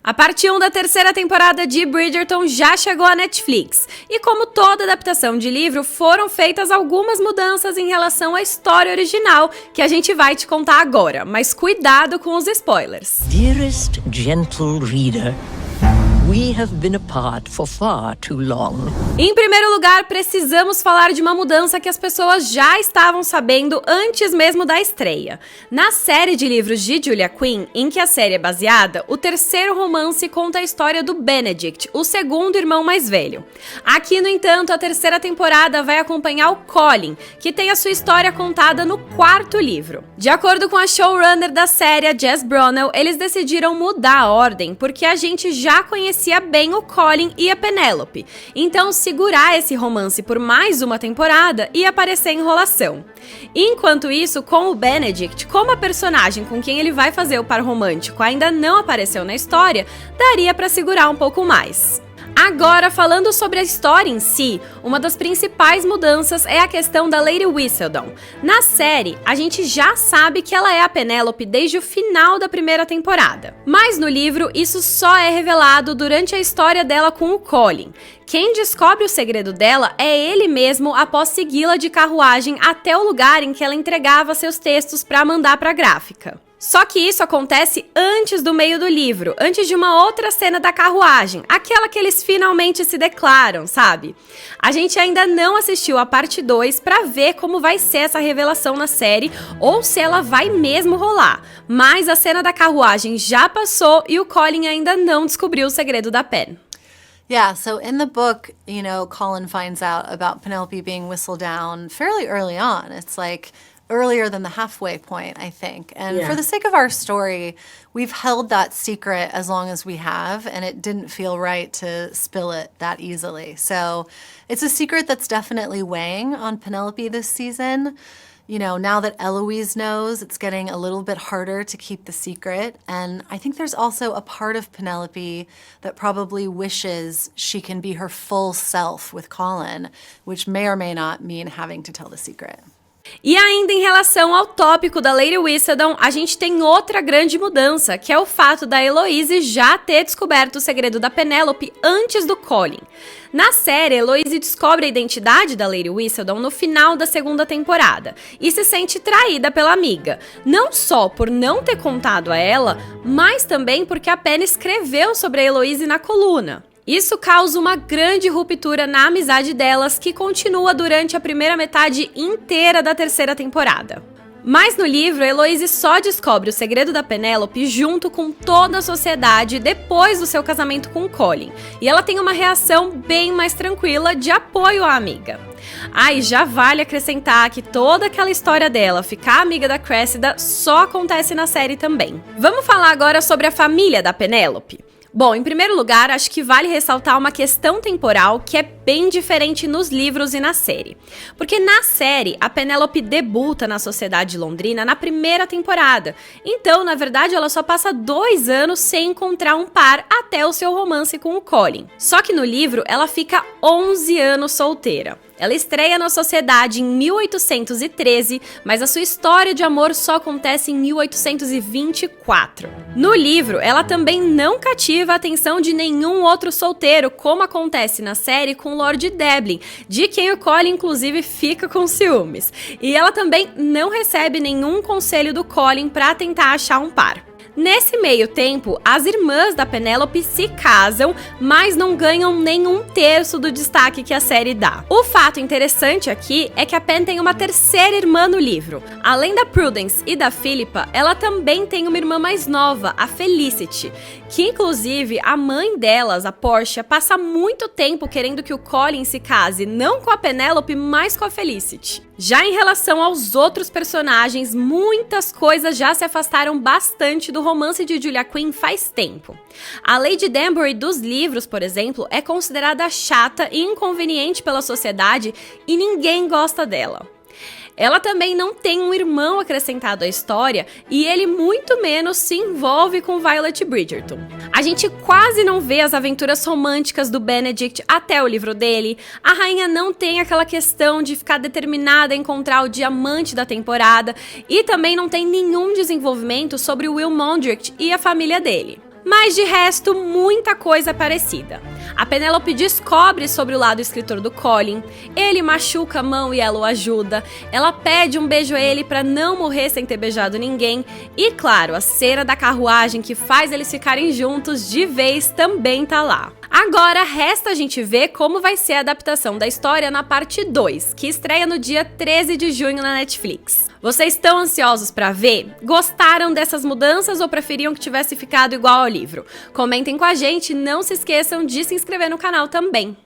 A parte 1 da terceira temporada de Bridgerton já chegou à Netflix, e como toda adaptação de livro, foram feitas algumas mudanças em relação à história original, que a gente vai te contar agora, mas cuidado com os spoilers. Dearest gentle reader, we have been apart for far too long. Em primeiro lugar, precisamos falar de uma mudança que as pessoas já estavam sabendo antes mesmo da estreia. Na série de livros de Julia Quinn, em que a série é baseada, o terceiro romance conta a história do Benedict, o segundo irmão mais velho. Aqui, no entanto, a terceira temporada vai acompanhar o Colin, que tem a sua história contada no quarto livro. De acordo com a showrunner da série, a Jess Bronnell, eles decidiram mudar a ordem porque a gente já conhecia bem o Colin e a Penélope, então segurar esse romance por mais uma temporada ia parecer enrolação. Enquanto isso, com o Benedict, como a personagem com quem ele vai fazer o par romântico ainda não apareceu na história, daria pra segurar um pouco mais. Agora, falando sobre a história em si, uma das principais mudanças é a questão da Lady Whistledown. Na série, a gente já sabe que ela é a Penélope desde o final da primeira temporada. Mas no livro, isso só é revelado durante a história dela com o Colin. Quem descobre o segredo dela é ele mesmo após segui-la de carruagem até o lugar em que ela entregava seus textos para mandar para a gráfica. Só que isso acontece antes do meio do livro, antes de uma outra cena da carruagem, aquela que eles finalmente se declaram, sabe? A gente ainda não assistiu a parte 2 pra ver como vai ser essa revelação na série ou se ela vai mesmo rolar, mas a cena da carruagem já passou e o Colin ainda não descobriu o segredo da Pen. Yeah, so in the book, you know, Colin finds out about Penelope being whistled down fairly early on. It's like earlier than the halfway point, I think. And for the sake of our story, we've held that secret as long as we have, and it didn't feel right to spill it that easily. So it's a secret that's definitely weighing on Penelope this season. You know, now that Eloise knows, it's getting a little bit harder to keep the secret. And I think there's also a part of Penelope that probably wishes she can be her full self with Colin, which may or may not mean having to tell the secret. E ainda em relação ao tópico da Lady Whistledown, a gente tem outra grande mudança, que é o fato da Eloise já ter descoberto o segredo da Penélope antes do Colin. Na série, Eloise descobre a identidade da Lady Whistledown no final da segunda temporada e se sente traída pela amiga, não só por não ter contado a ela, mas também porque a Pen escreveu sobre a Eloise na coluna. Isso causa uma grande ruptura na amizade delas, que continua durante a primeira metade inteira da terceira temporada. Mas no livro, Eloise só descobre o segredo da Penélope junto com toda a sociedade depois do seu casamento com Colin, e ela tem uma reação bem mais tranquila de apoio à amiga. E já vale acrescentar que toda aquela história dela ficar amiga da Cressida só acontece na série também. Vamos falar agora sobre a família da Penélope. Bom, em primeiro lugar, acho que vale ressaltar uma questão temporal que é bem diferente nos livros e na série. Porque na série, a Penélope debuta na sociedade londrina na primeira temporada. Então, na verdade, ela só passa 2 anos sem encontrar um par até o seu romance com o Colin. Só que no livro, ela fica 11 anos solteira. Ela estreia na sociedade em 1813, mas a sua história de amor só acontece em 1824. No livro, ela também não cativa a atenção de nenhum outro solteiro, como acontece na série com Lord Deblin, de quem o Colin inclusive fica com ciúmes. E ela também não recebe nenhum conselho do Colin para tentar achar um par. Nesse meio tempo, as irmãs da Penélope se casam, mas não ganham nem 1/3 do destaque que a série dá. O fato interessante aqui é que a Pen tem uma terceira irmã no livro. Além da Prudence e da Philippa, ela também tem uma irmã mais nova, a Felicity, que inclusive a mãe delas, a Portia, passa muito tempo querendo que o Colin se case, não com a Penélope, mas com a Felicity. Já em relação aos outros personagens, muitas coisas já se afastaram bastante do romance de Julia Quinn faz tempo. A Lady Danbury dos livros, por exemplo, é considerada chata e inconveniente pela sociedade e ninguém gosta dela. Ela também não tem um irmão acrescentado à história e ele muito menos se envolve com Violet Bridgerton. A gente quase não vê as aventuras românticas do Benedict até o livro dele. A rainha não tem aquela questão de ficar determinada a encontrar o diamante da temporada e também não tem nenhum desenvolvimento sobre Will Mondrian e a família dele. Mas de resto, muita coisa parecida. A Penélope descobre sobre o lado escritor do Colin, ele machuca a mão e ela o ajuda, ela pede um beijo a ele pra não morrer sem ter beijado ninguém, e claro, a cena da carruagem que faz eles ficarem juntos de vez também tá lá. Agora resta a gente ver como vai ser a adaptação da história na parte 2, que estreia no dia 13 de junho na Netflix. Vocês estão ansiosos pra ver? Gostaram dessas mudanças ou preferiam que tivesse ficado igual ao livro? Comentem com a gente e não se esqueçam de se inscrever no canal também.